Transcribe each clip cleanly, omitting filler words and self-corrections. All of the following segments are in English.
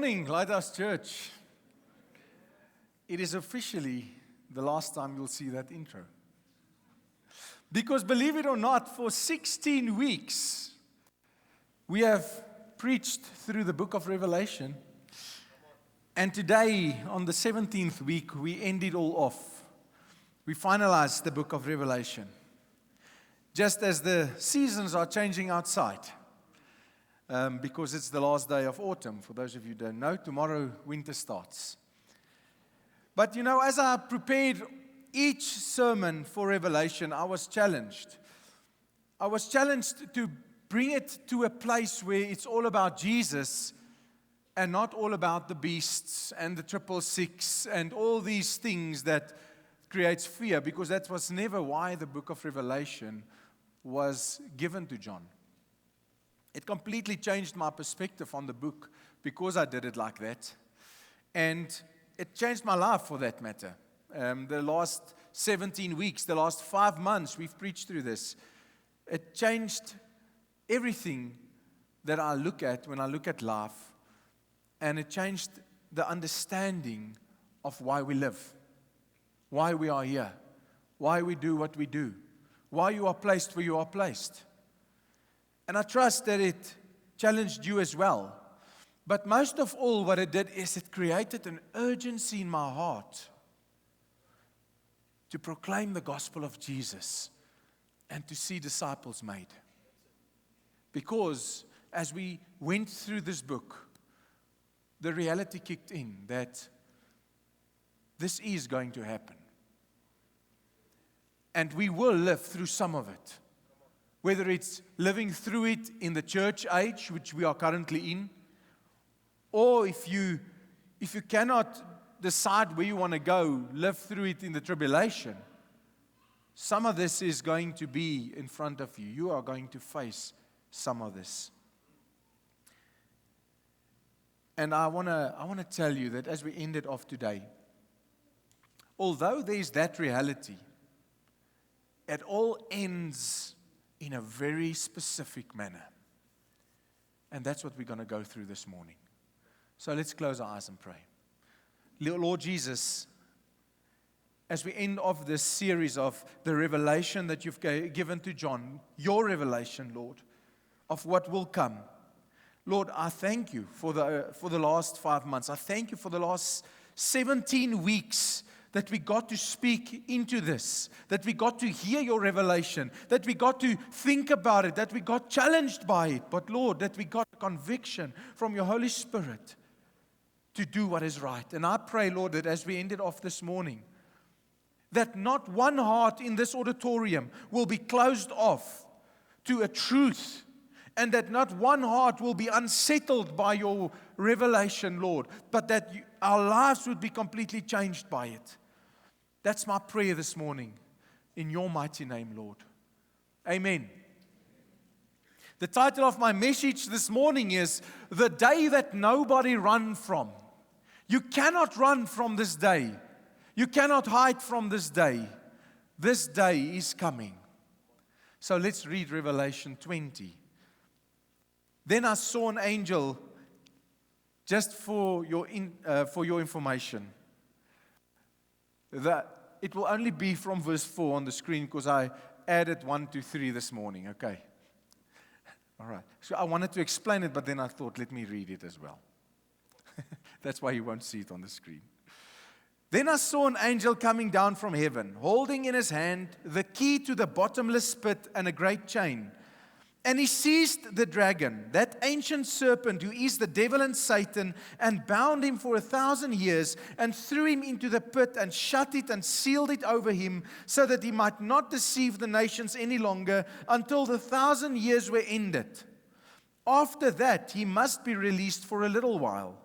morning, Lighthouse Church. It is officially the last time you'll see that intro. Because believe it or not, for 16 weeks, we have preached through the book of Revelation. And today, on the 17th week, we end it all off. We finalized the book of Revelation. Just as the seasons are changing outside. Because it's the last day of autumn. For those of you who don't know, tomorrow winter starts. But you know, as I prepared each sermon for Revelation, I was challenged. I was challenged to bring it to a place where it's all about Jesus and not all about the beasts and the 666 and all these things that creates fear, because that was never why the book of Revelation was given to John. It completely changed my perspective on the book because I did it like that. And it changed my life for that matter. The last 17 weeks, the last 5 months, we've preached through this. It changed everything that I look at when I look at life. And it changed the understanding of why we live, why we are here, why we do what we do, why you are placed where you are placed. And I trust that it challenged you as well. But most of all, what it did is it created an urgency in my heart to proclaim the gospel of Jesus and to see disciples made. Because as we went through this book, the reality kicked in that this is going to happen. And we will live through some of it. Whether it's living through it in the church age, which we are currently in, or if you cannot decide where you want to go, live through it in the tribulation, some of this is going to be in front of you. You are going to face some of this. And I want to tell you that as we end it off today, although there is that reality, it all ends in a very specific manner. And that's what we're going to go through this morning. So let's close our eyes and pray. Lord Jesus, as we end off this series of the revelation that you've given to John, your revelation, Lord, of what will come. Lord, I thank you for the last 5 months. I thank you for the last 17 weeks that we got to speak into this, that we got to hear your revelation, that we got to think about it, that we got challenged by it. But Lord, that we got conviction from your Holy Spirit to do what is right. And I pray, Lord, that as we ended off this morning, that not one heart in this auditorium will be closed off to a truth, and that not one heart will be unsettled by your revelation, Lord, but that our lives would be completely changed by it. That's my prayer this morning, in your mighty name, Lord. Amen. The title of my message this morning is, The Day That Nobody Ran From. You cannot run from this day. You cannot hide from this day. This day is coming. So let's read Revelation 20. Then I saw an angel, just for your information, that it will only be from verse 4 on the screen because I added 1 to 3 this morning, okay? All right. So I wanted to explain it, but then I thought, let me read it as well. That's why you won't see it on the screen. Then I saw an angel coming down from heaven, holding in his hand the key to the bottomless pit and a great chain. And he seized the dragon, that ancient serpent who is the devil and Satan, and bound him for 1,000 years, and threw him into the pit, and shut it and sealed it over him, so that he might not deceive the nations any longer, until the 1,000 years were ended. After that, he must be released for a little while.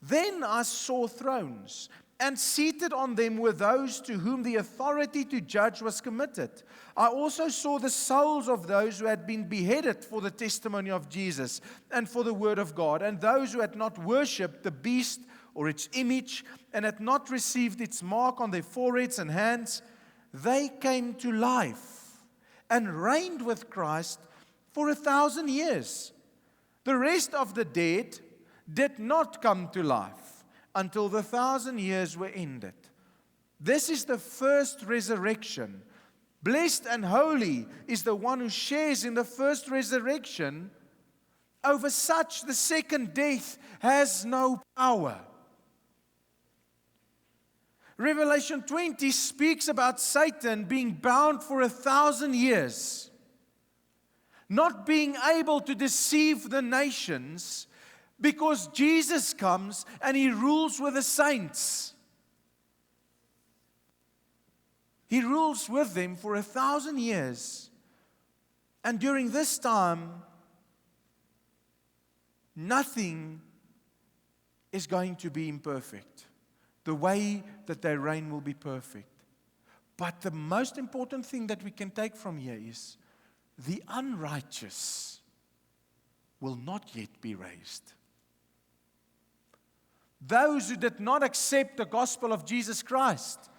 Then I saw thrones, and seated on them were those to whom the authority to judge was committed. I also saw the souls of those who had been beheaded for the testimony of Jesus and for the word of God, and those who had not worshipped the beast or its image, and had not received its mark on their foreheads and hands. They came to life and reigned with Christ for 1,000 years. The rest of the dead did not come to life until the 1,000 years were ended. This is the first resurrection. Blessed and holy is the one who shares in the first resurrection. Over such the second death has no power. Revelation 20 speaks about Satan being bound for 1,000 years, not being able to deceive the nations, because Jesus comes and He rules with the saints. He rules with them for 1,000 years. And during this time, nothing is going to be imperfect. The way that they reign will be perfect. But the most important thing that we can take from here is the unrighteous will not yet be raised. Those who did not accept the gospel of Jesus Christ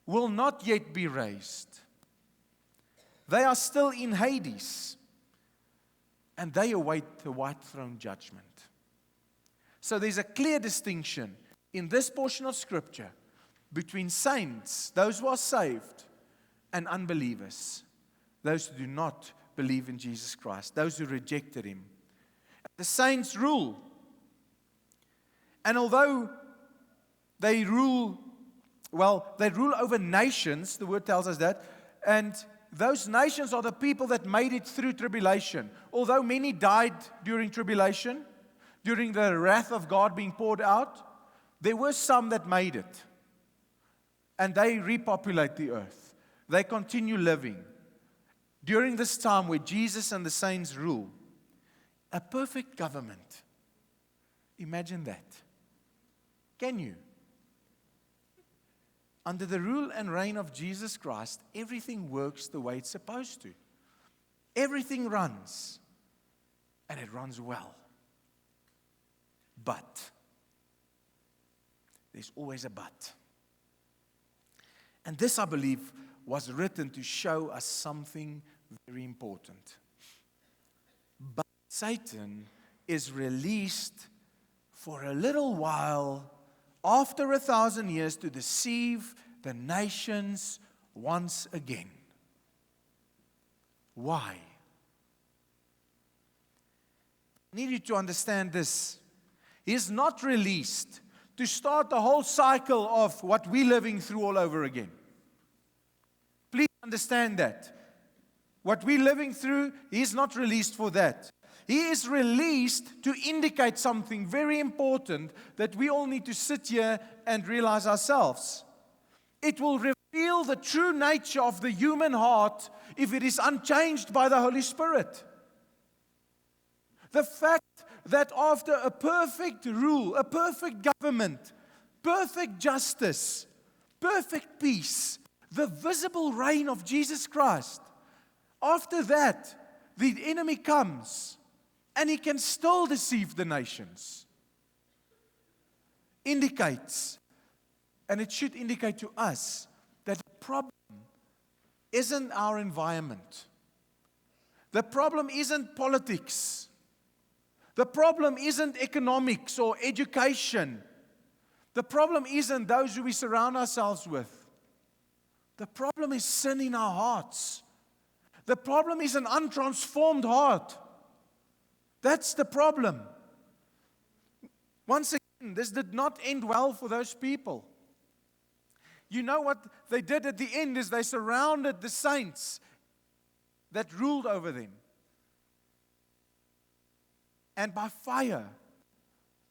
will not yet be raised. They are still in Hades, and they await the white throne judgment. So there's a clear distinction in this portion of Scripture between saints, those who are saved, and unbelievers, those who do not believe in Jesus Christ, those who rejected Him. The saints rule. And although they rule over nations, the word tells us that, and those nations are the people that made it through tribulation. Although many died during tribulation, during the wrath of God being poured out, there were some that made it. And they repopulate the earth. They continue living. During this time where Jesus and the saints rule, a perfect government. Imagine that. Can you? Under the rule and reign of Jesus Christ, everything works the way it's supposed to. Everything runs, and it runs well. But, there's always a but. And this, I believe, was written to show us something very important. But Satan is released for a little while after 1,000 years to deceive the nations once again. Why? I need you to understand this. He is not released to start the whole cycle of what we're living through all over again. Please understand that. What we're living through, He is not released for that. He is released to indicate something very important that we all need to sit here and realize ourselves. It will reveal the true nature of the human heart if it is unchanged by the Holy Spirit. The fact that after a perfect rule, a perfect government, perfect justice, perfect peace, the visible reign of Jesus Christ, after that, the enemy comes and he can still deceive the nations. Indicates, and it should indicate to us, that the problem isn't our environment. The problem isn't politics. The problem isn't economics or education. The problem isn't those who we surround ourselves with. The problem is sin in our hearts. The problem is an untransformed heart. That's the problem. Once again, this did not end well for those people. You know what they did at the end is they surrounded the saints that ruled over them. And by fire,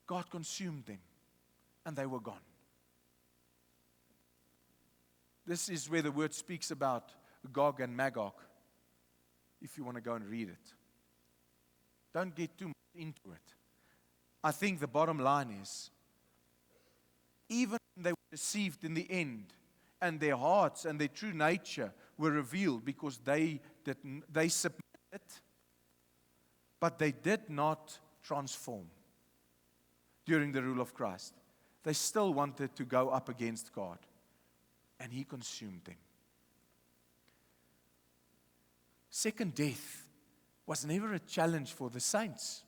God consumed them, and they were gone. This is where the word speaks about Gog and Magog, if you want to go and read it. Don't get too much into it. I think the bottom line is, even when they were deceived in the end, and their hearts and their true nature were revealed because they submitted, but they did not transform during the rule of Christ. They still wanted to go up against God, and He consumed them. Second death was never a challenge for the saints.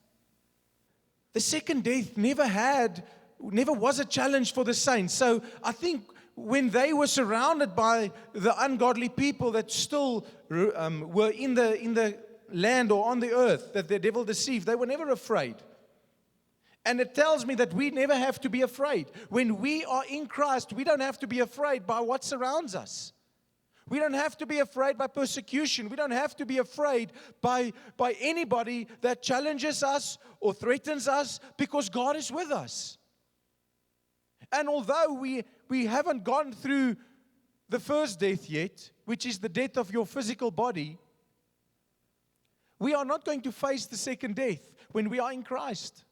The second death never was a challenge for the saints. So I think when they were surrounded by the ungodly people that still were in the land or on the earth that the devil deceived, they were never afraid. And it tells me that we never have to be afraid. When we are in Christ, we don't have to be afraid by what surrounds us. We don't have to be afraid by persecution. We don't have to be afraid by anybody that challenges us or threatens us, because God is with us. And although we haven't gone through the first death yet, which is the death of your physical body, we are not going to face the second death when we are in Christ.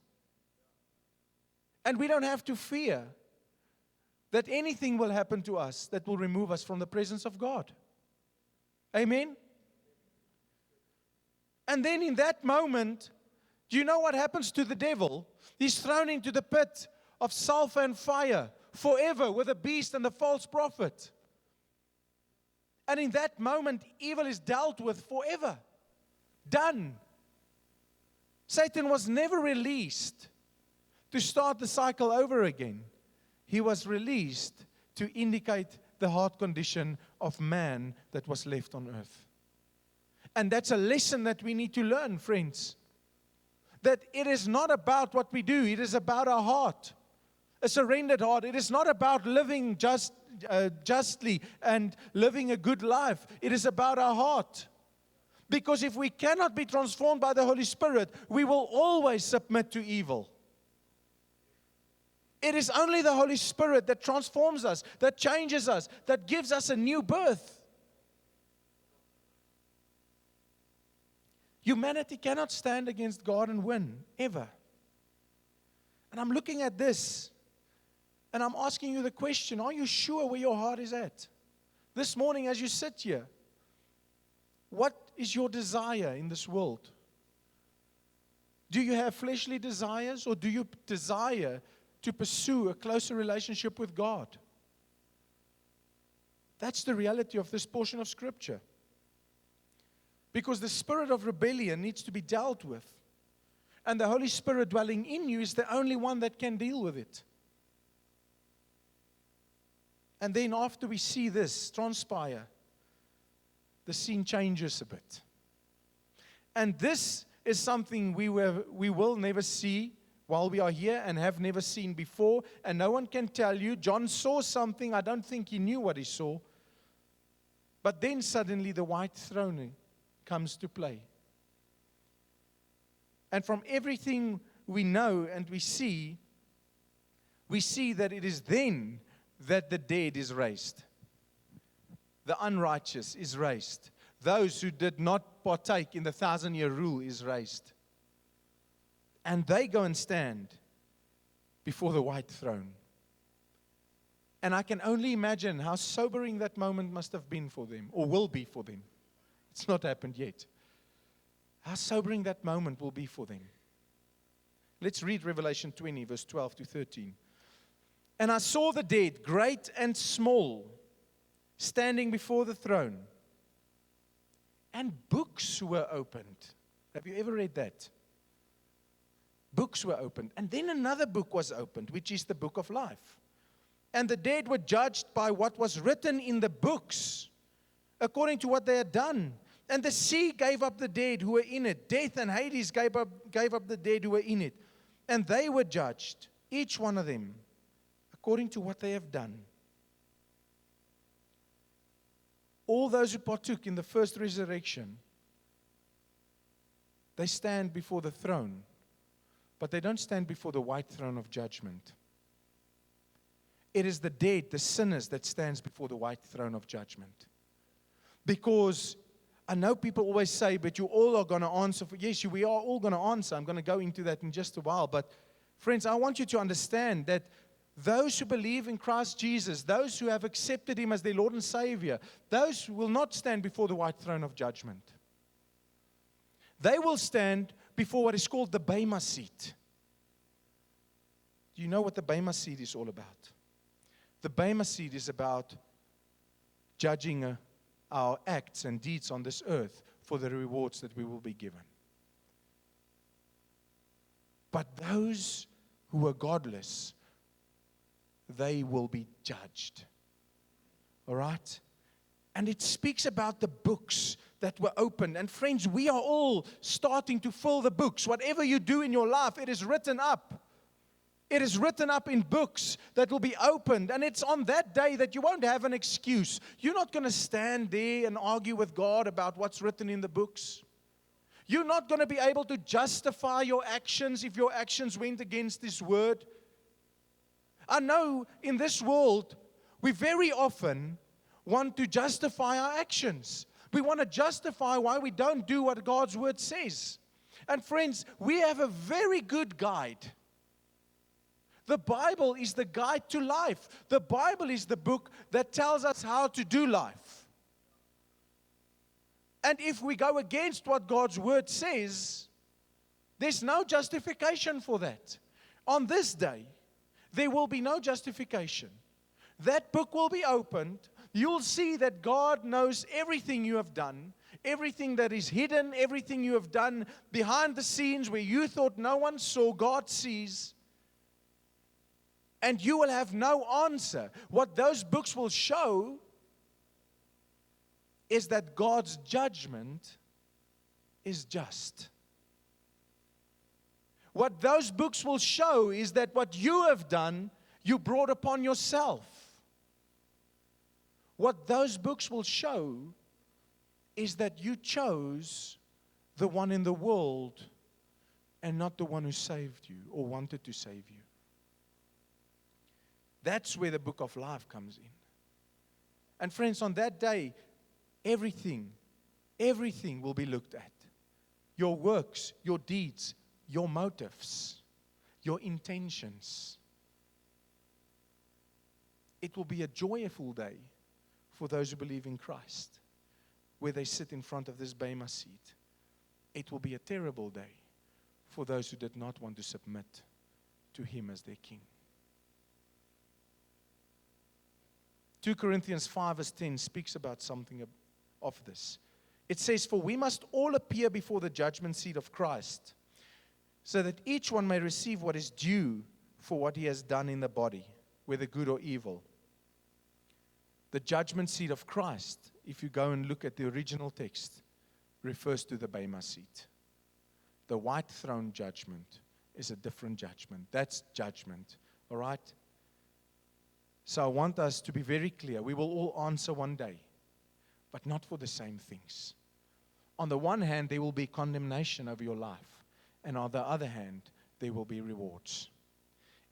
And we don't have to fear that anything will happen to us that will remove us from the presence of God. Amen? And then in that moment, do you know what happens to the devil? He's thrown into the pit of sulfur and fire forever with the beast and the false prophet. And in that moment, evil is dealt with forever. Done. Satan was never released to start the cycle over again. He was released to indicate the heart condition of man that was left on earth. And that's a lesson that we need to learn, friends. That it is not about what we do, it is about our heart. A surrendered heart. It is not about living justly and living a good life. It is about our heart. Because if we cannot be transformed by the Holy Spirit, we will always submit to evil. It is only the Holy Spirit that transforms us, that changes us, that gives us a new birth. Humanity cannot stand against God and win, ever. And I'm looking at this, and I'm asking you the question, are you sure where your heart is at? This morning as you sit here, what is your desire in this world? Do you have fleshly desires, or do you desire to pursue a closer relationship with God? That's the reality of this portion of Scripture. Because the spirit of rebellion needs to be dealt with. And the Holy Spirit dwelling in you is the only one that can deal with it. And then after we see this transpire, the scene changes a bit. And this is something we will never see while we are here and have never seen before. And no one can tell you. John saw something. I don't think he knew what he saw. But then suddenly the white throne comes to play. And from everything we know and we see that it is then that the dead is raised. The unrighteous is raised. Those who did not partake in the 1,000-year rule is raised. And they go and stand before the white throne. And I can only imagine how sobering that moment must have been for them, or will be for them. It's not happened yet. How sobering that moment will be for them. Let's read Revelation 20, verse 12 to 13. And I saw the dead, great and small, standing before the throne. And books were opened. Have you ever read that? Books were opened. And then another book was opened, which is the book of life. And the dead were judged by what was written in the books, according to what they had done. And the sea gave up the dead who were in it. Death and Hades gave up the dead who were in it. And they were judged, each one of them, according to what they have done. All those who partook in the first resurrection, they stand before the throne, but they don't stand before the white throne of judgment. It is the dead, the sinners, that stands before the white throne of judgment. Because I know people always say, but you all are going to answer. Yes, we are all going to answer. I'm going to go into that in just a while. But friends, I want you to understand that those who believe in Christ Jesus, those who have accepted Him as their Lord and Savior, those will not stand before the white throne of judgment. They will stand before what is called the Bema seat. Do you know what the Bema seat is all about? The Bema seat is about judging our acts and deeds on this earth for the rewards that we will be given. But those who are godless, they will be judged. All right? And it speaks about the books that were opened. And friends, we are all starting to fill the books. Whatever you do in your life, it is written up. It is written up in books that will be opened. And it's on that day that you won't have an excuse. You're not going to stand there and argue with God about what's written in the books. You're not going to be able to justify your actions if your actions went against this word. I know in this world, we very often want to justify our actions. We want to justify why we don't do what God's word says. And friends, we have a very good guide. The Bible is the guide to life. The Bible is the book that tells us how to do life. And if we go against what God's word says, there's no justification for that. On this day, there will be no justification. That book will be opened. You'll see that God knows everything you have done, everything that is hidden, everything you have done behind the scenes where you thought no one saw, God sees. And you will have no answer. What those books will show is that God's judgment is just. What those books will show is that what you have done, you brought upon yourself. What those books will show is that you chose the one in the world and not the one who saved you or wanted to save you. That's where the book of life comes in. And friends, on that day, everything will be looked at. Your works, your deeds, your motives, your intentions. It will be a joyful day for those who believe in Christ, where they sit in front of this Bema seat. It will be a terrible day for those who did not want to submit to Him as their King. 2 Corinthians 5 verse 10 speaks about something of this. It says, "For we must all appear before the judgment seat of Christ, so that each one may receive what is due for what he has done in the body, whether good or evil." The judgment seat of Christ, if you go and look at the original text, refers to the Bema seat. The white throne judgment is a different judgment. That's judgment, all right? So I want us to be very clear. We will all answer one day, but not for the same things. On the one hand, there will be condemnation over your life. And on the other hand, there will be rewards.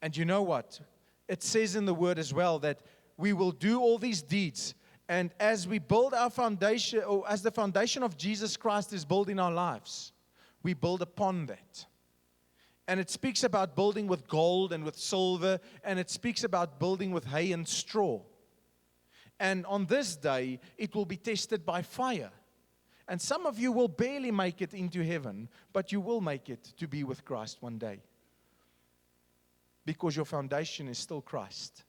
And you know what? It says in the word as well that we will do all these deeds. And as we build our foundation, or as the foundation of Jesus Christ is built in our lives, we build upon that. And it speaks about building with gold and with silver, and it speaks about building with hay and straw. And on this day, it will be tested by fire. And some of you will barely make it into heaven, but you will make it to be with Christ one day. Because your foundation is still Christ.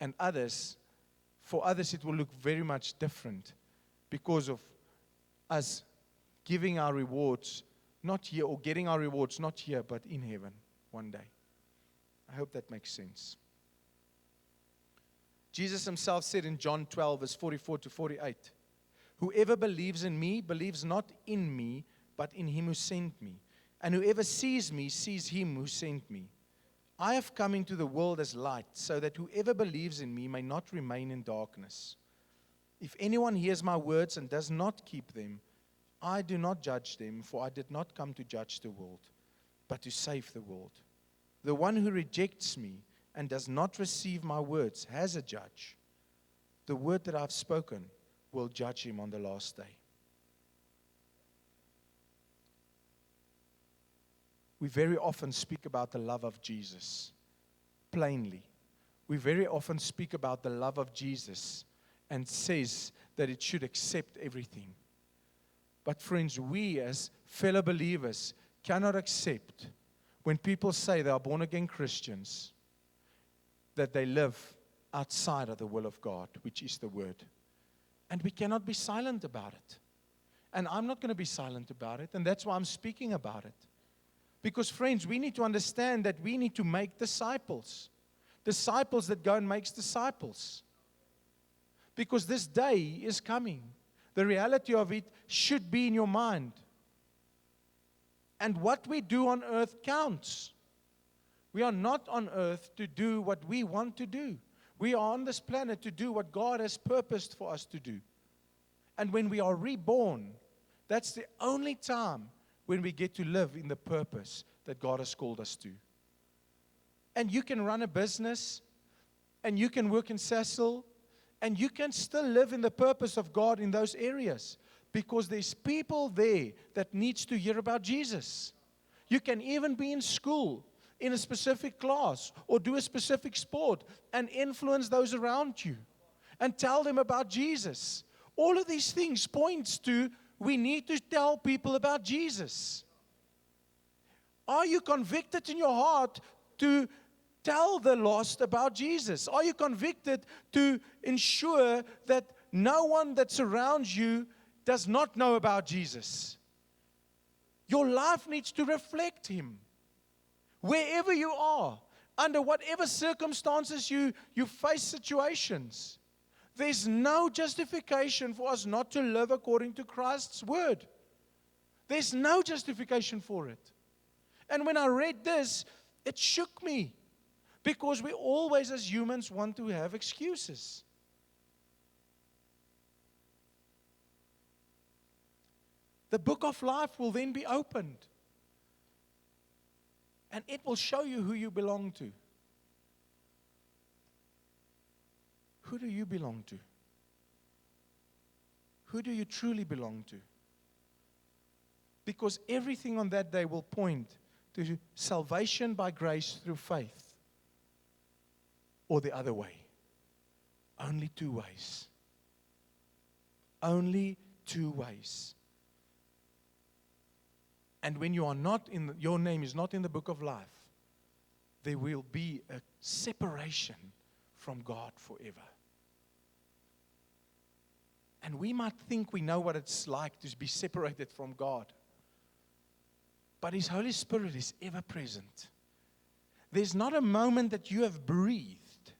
And for others, it will look very much different because of us giving our rewards not here, or getting our rewards not here, but in heaven one day. I hope that makes sense. Jesus Himself said in John 12, verse 44 to 48, "Whoever believes in me believes not in me, but in Him who sent me. And whoever sees me sees Him who sent me. I have come into the world as light, so that whoever believes in me may not remain in darkness. If anyone hears my words and does not keep them, I do not judge them, for I did not come to judge the world, but to save the world. The one who rejects me and does not receive my words has a judge. The word that I've spoken will judge him on the last day." We very often speak about the love of Jesus, plainly. We very often speak about the love of Jesus and says that it should accept everything. But friends, we as fellow believers cannot accept when people say they are born-again Christians that they live outside of the will of God, which is the Word. And we cannot be silent about it. And I'm not going to be silent about it, and that's why I'm speaking about it. Because, friends, we need to understand that we need to make disciples. Disciples that go and make disciples. Because this day is coming. The reality of it should be in your mind. And what we do on earth counts. We are not on earth to do what we want to do. We are on this planet to do what God has purposed for us to do. And when we are reborn, that's the only time when we get to live in the purpose that God has called us to. And you can run a business, and you can work in Cecil, and you can still live in the purpose of God in those areas, because there's people there that needs to hear about Jesus. You can even be in school, in a specific class, or do a specific sport, and influence those around you, and tell them about Jesus. All of these things points to we need to tell people about Jesus. Are you convicted in your heart to tell the lost about Jesus? Are you convicted to ensure that no one that surrounds you does not know about Jesus? Your life needs to reflect Him. Wherever you are, under whatever circumstances you face situations, there's no justification for us not to live according to Christ's word. There's no justification for it. And when I read this, it shook me. Because we always, as humans, want to have excuses. The book of life will then be opened. And it will show you who you belong to. Who do you belong to? Who do you truly belong to? Because everything on that day will point to salvation by grace through faith, or the other way. Only two ways. Only two ways. And when you are not in, your name is not in the book of life, there will be a separation from God forever. And we might think we know what it's like to be separated from God. But His Holy Spirit is ever present. There's not a moment that you have breathed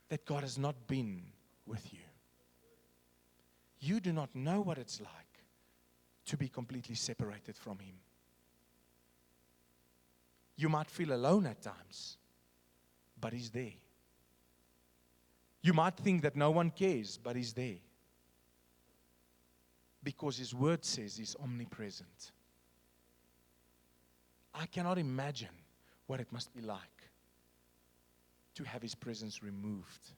that God has not been with you. You do not know what it's like to be completely separated from Him. You might feel alone at times, but He's there. You might think that no one cares, but He's there. Because His word says He's omnipresent. I cannot imagine what it must be like to have His presence removed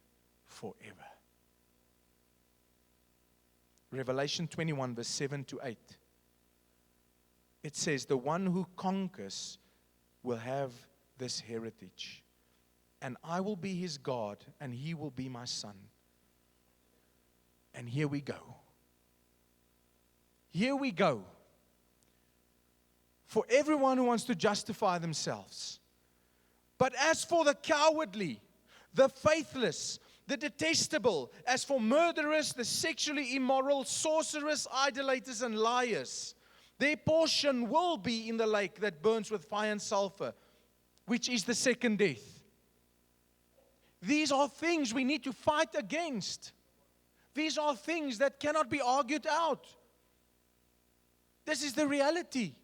forever. Revelation 21, verse 7 to 8. It says, the one who conquers will have this heritage, and I will be his God, and he will be my son. And here we go. Here we go. For everyone who wants to justify themselves. But as for the cowardly, the faithless, the detestable, as for murderers, the sexually immoral, sorcerers, idolaters, and liars, their portion will be in the lake that burns with fire and sulfur, which is the second death. These are things we need to fight against. These are things that cannot be argued out. This is the reality.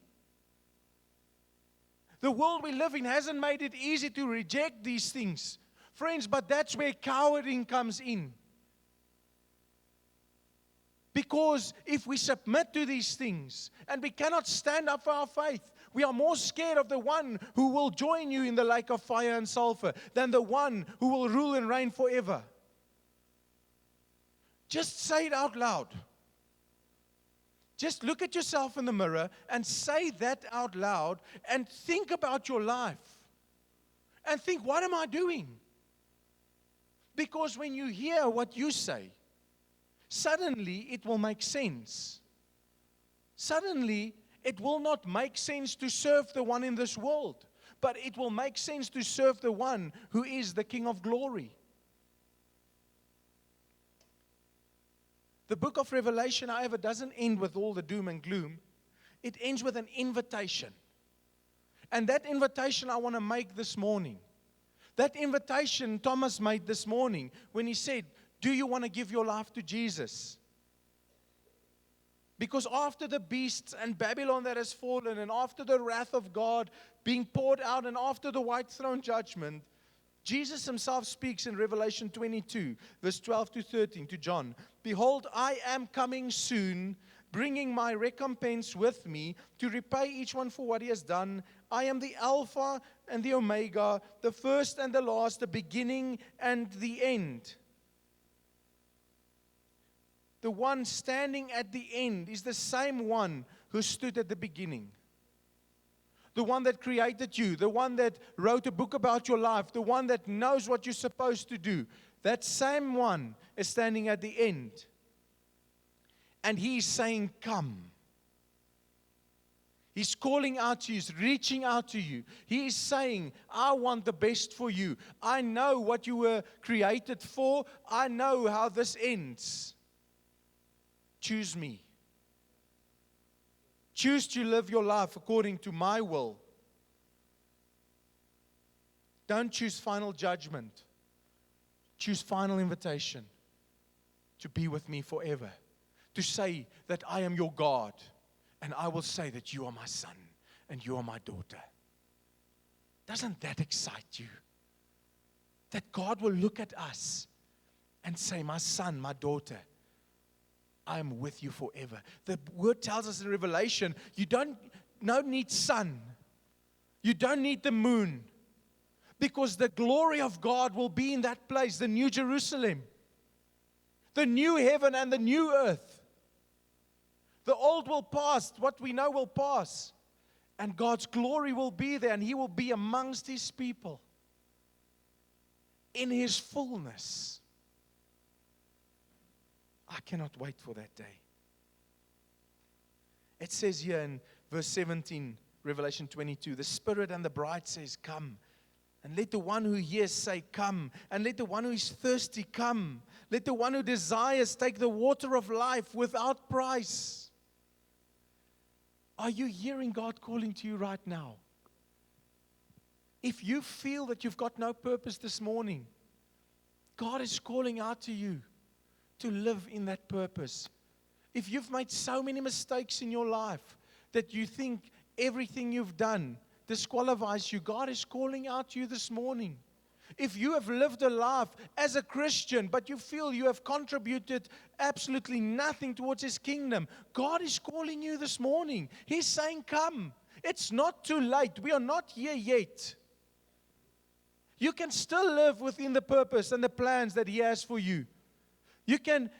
The world we live in hasn't made it easy to reject these things. Friends, but that's where cowarding comes in. Because if we submit to these things and we cannot stand up for our faith, we are more scared of the one who will join you in the lake of fire and sulfur than the one who will rule and reign forever. Just say it out loud. Just look at yourself in the mirror and say that out loud and think about your life. And think, what am I doing? Because when you hear what you say, suddenly it will make sense. Suddenly it will not make sense to serve the one in this world, but it will make sense to serve the one who is the King of glory. The book of Revelation, however, doesn't end with all the doom and gloom. It ends with an invitation. And that invitation I want to make this morning. That invitation Thomas made this morning when he said, do you want to give your life to Jesus? Because after the beasts and Babylon that has fallen, and after the wrath of God being poured out, and after the white throne judgment, Jesus himself speaks in Revelation 22, verse 12 to 13 to John, behold, I am coming soon, bringing my recompense with me to repay each one for what he has done. I am the Alpha and the Omega, the first and the last, the beginning and the end. The one standing at the end is the same one who stood at the beginning. The one that created you, the one that wrote a book about your life, the one that knows what you're supposed to do. That same one is standing at the end. And he's saying, come. He's calling out to you. He's reaching out to you. He is saying, I want the best for you. I know what you were created for. I know how this ends. Choose me. Choose to live your life according to my will. Don't choose final judgment. Choose final invitation to be with me forever. To say that I am your God, and I will say that you are my son and you are my daughter. Doesn't that excite you? That God will look at us and say, my son, my daughter, I am with you forever. The word tells us in Revelation, you don't need sun. You don't need the moon. Because the glory of God will be in that place, the new Jerusalem. The new heaven and the new earth. The old will pass, what we know will pass. And God's glory will be there, and He will be amongst His people. In His fullness. I cannot wait for that day. It says here in verse 17, Revelation 22, the Spirit and the bride says, come. And let the one who hears say, come. And let the one who is thirsty come. Let the one who desires take the water of life without price. Are you hearing God calling to you right now? If you feel that you've got no purpose this morning, God is calling out to you to live in that purpose. If you've made so many mistakes in your life that you think everything you've done disqualifies you, God is calling out to you this morning. If you have lived a life as a Christian, but you feel you have contributed absolutely nothing towards His kingdom, God is calling you this morning. He's saying, come. It's not too late. We are not here yet. You can still live within the purpose and the plans that He has for you. You can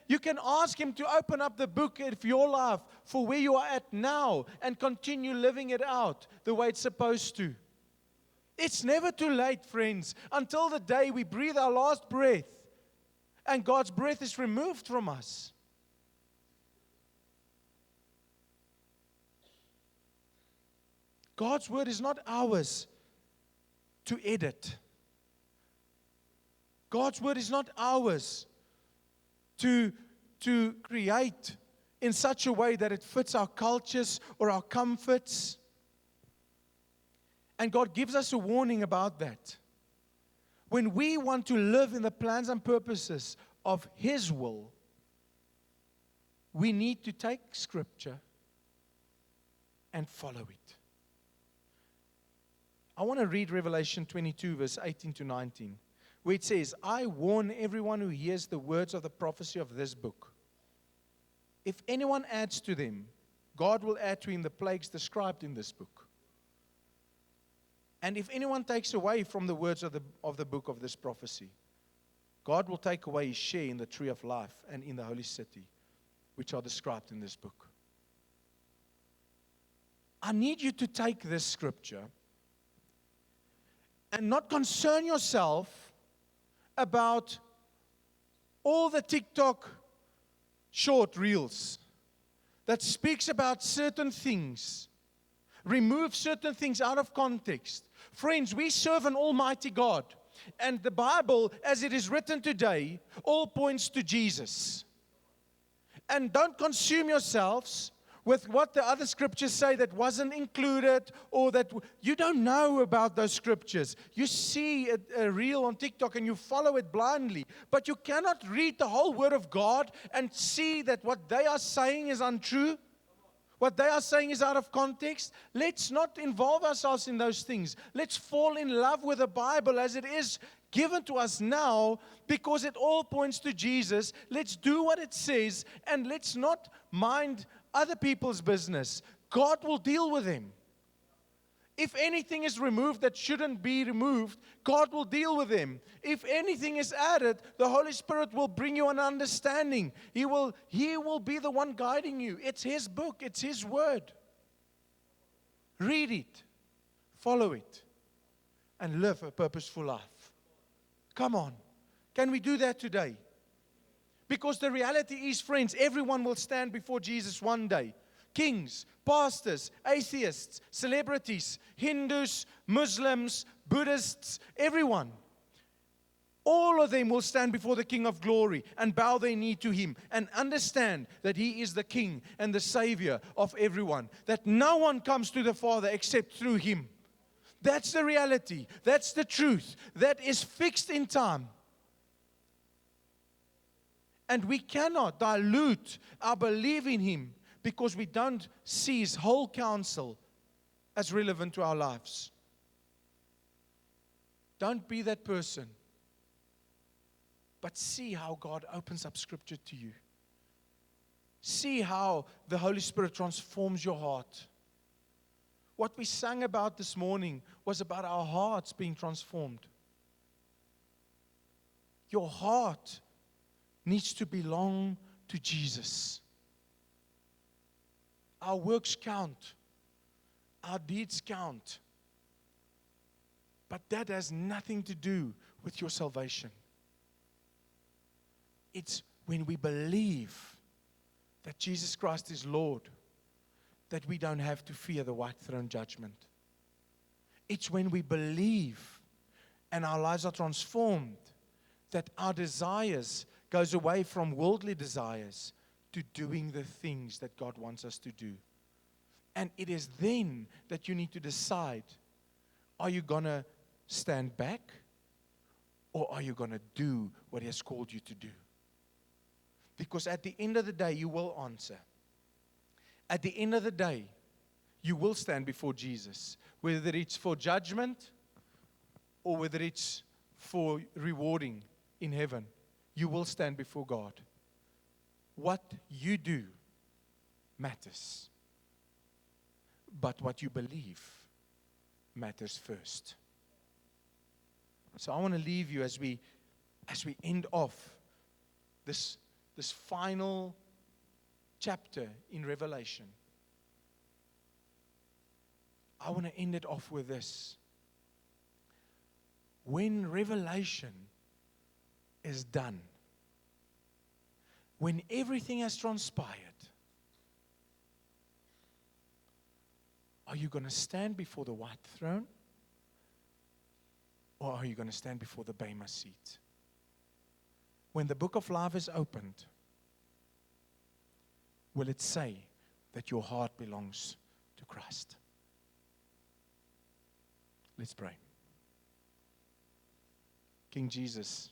ask Him to open up the book of your life for where you are at now and continue living it out the way it's supposed to. It's never too late, friends, until the day we breathe our last breath and God's breath is removed from us. God's word is not ours to edit. God's word is not ours to create in such a way that it fits our cultures or our comforts. And God gives us a warning about that. When we want to live in the plans and purposes of His will, we need to take Scripture and follow it. I want to read Revelation 22, verse 18 to 19, where it says, I warn everyone who hears the words of the prophecy of this book. If anyone adds to them, God will add to him the plagues described in this book. And if anyone takes away from the words of the book of this prophecy, God will take away his share in the tree of life and in the holy city, which are described in this book. I need you to take this scripture and not concern yourself about all the TikTok short reels that speaks about certain things. Remove certain things out of context. Friends, we serve an almighty God. And the Bible, as it is written today, all points to Jesus. And don't consume yourselves with what the other scriptures say that wasn't included, or that you don't know about those scriptures. You see a reel on TikTok and you follow it blindly, but you cannot read the whole Word of God and see that what they are saying is untrue. What they are saying is out of context. Let's not involve ourselves in those things. Let's fall in love with the Bible as it is given to us now, because it all points to Jesus. Let's do what it says, and let's not mind other people's business. God will deal with them. If anything is removed that shouldn't be removed, God will deal with them. If anything is added, the Holy Spirit will bring you an understanding. He will be the one guiding you. It's His book. It's His word. Read it. Follow it. And live a purposeful life. Come on. Can we do that today? Because the reality is, friends, everyone will stand before Jesus one day. Kings, pastors, atheists, celebrities, Hindus, Muslims, Buddhists, everyone. All of them will stand before the King of Glory and bow their knee to Him and understand that He is the King and the Savior of everyone. That no one comes to the Father except through Him. That's the reality. That's the truth. That is fixed in time. And we cannot dilute our belief in Him because we don't see His whole counsel as relevant to our lives. Don't be that person. But see how God opens up Scripture to you. See how the Holy Spirit transforms your heart. What we sang about this morning was about our hearts being transformed. Your heart needs to belong to Jesus. Our works count. Our deeds count. But that has nothing to do with your salvation. It's when we believe that Jesus Christ is Lord that we don't have to fear the white throne judgment. It's when we believe and our lives are transformed that our desires goes away from worldly desires to doing the things that God wants us to do. And it is then that you need to decide, are you going to stand back or are you going to do what He has called you to do? Because at the end of the day, you will answer. At the end of the day, you will stand before Jesus, whether it's for judgment or whether it's for rewarding in heaven. You will stand before God. What you do matters. But what you believe matters first. So I want to leave you as we end off this final chapter in Revelation. I want to end it off with this. When Revelation is done, when everything has transpired, are you going to stand before the white throne? Or are you going to stand before the Bema seat? When the book of life is opened, will it say that your heart belongs to Christ? Let's pray. King Jesus,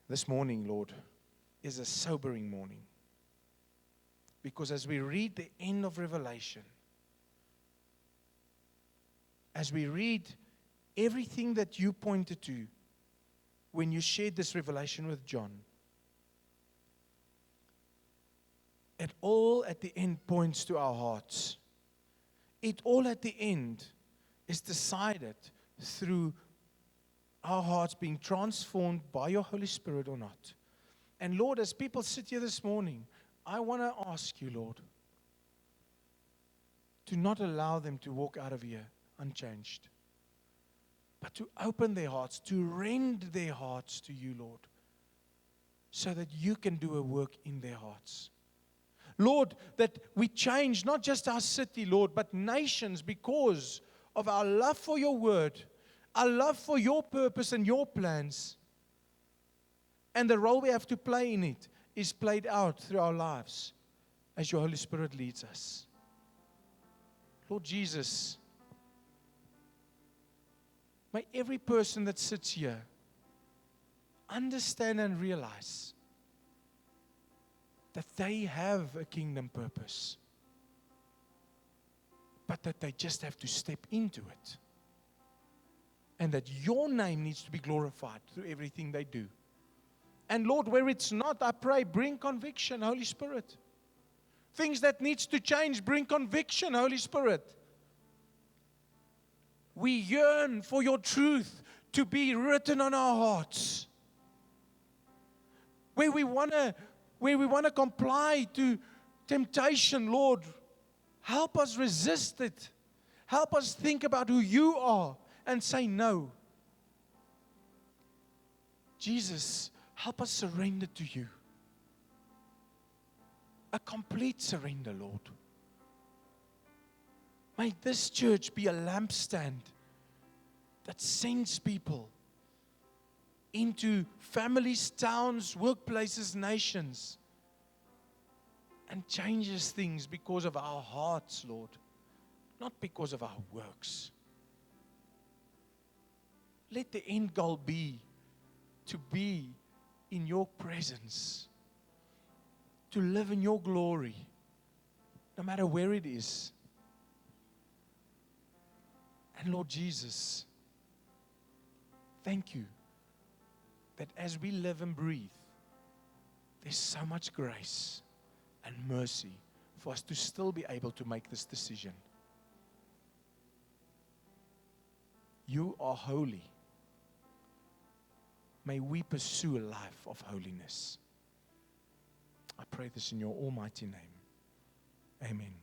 this morning, Lord, is a sobering morning. Because as we read the end of Revelation, as we read everything that you pointed to when you shared this revelation with John, it all at the end points to our hearts. It all at the end is decided through our hearts being transformed by your Holy Spirit or not. And Lord, as people sit here this morning, I want to ask you, Lord, to not allow them to walk out of here unchanged, but to open their hearts, to rend their hearts to you, Lord, so that you can do a work in their hearts. Lord, that we change not just our city, Lord, but nations because of our love for your word, our love for your purpose and your plans. And the role we have to play in it is played out through our lives. as your Holy Spirit leads us. Lord Jesus, may every person that sits here understand and realize that they have a kingdom purpose, but that they just have to step into it. And that your name needs to be glorified through everything they do. And Lord, where it's not, I pray, bring conviction, Holy Spirit. Things that needs to change, bring conviction, Holy Spirit. We yearn for your truth to be written on our hearts. Where we want to comply to temptation, Lord, help us resist it. Help us think about who you are and say no. Jesus, help us surrender to you. A complete surrender, Lord. May this church be a lampstand that sends people into families, towns, workplaces, nations, and changes things because of our hearts, Lord, not because of our works. Let the end goal be to be in your presence, to live in your glory, no matter where it is. And Lord Jesus, thank you that as we live and breathe, there's so much grace and mercy for us to still be able to make this decision. You are holy. May we pursue a life of holiness. I pray this in your almighty name. Amen.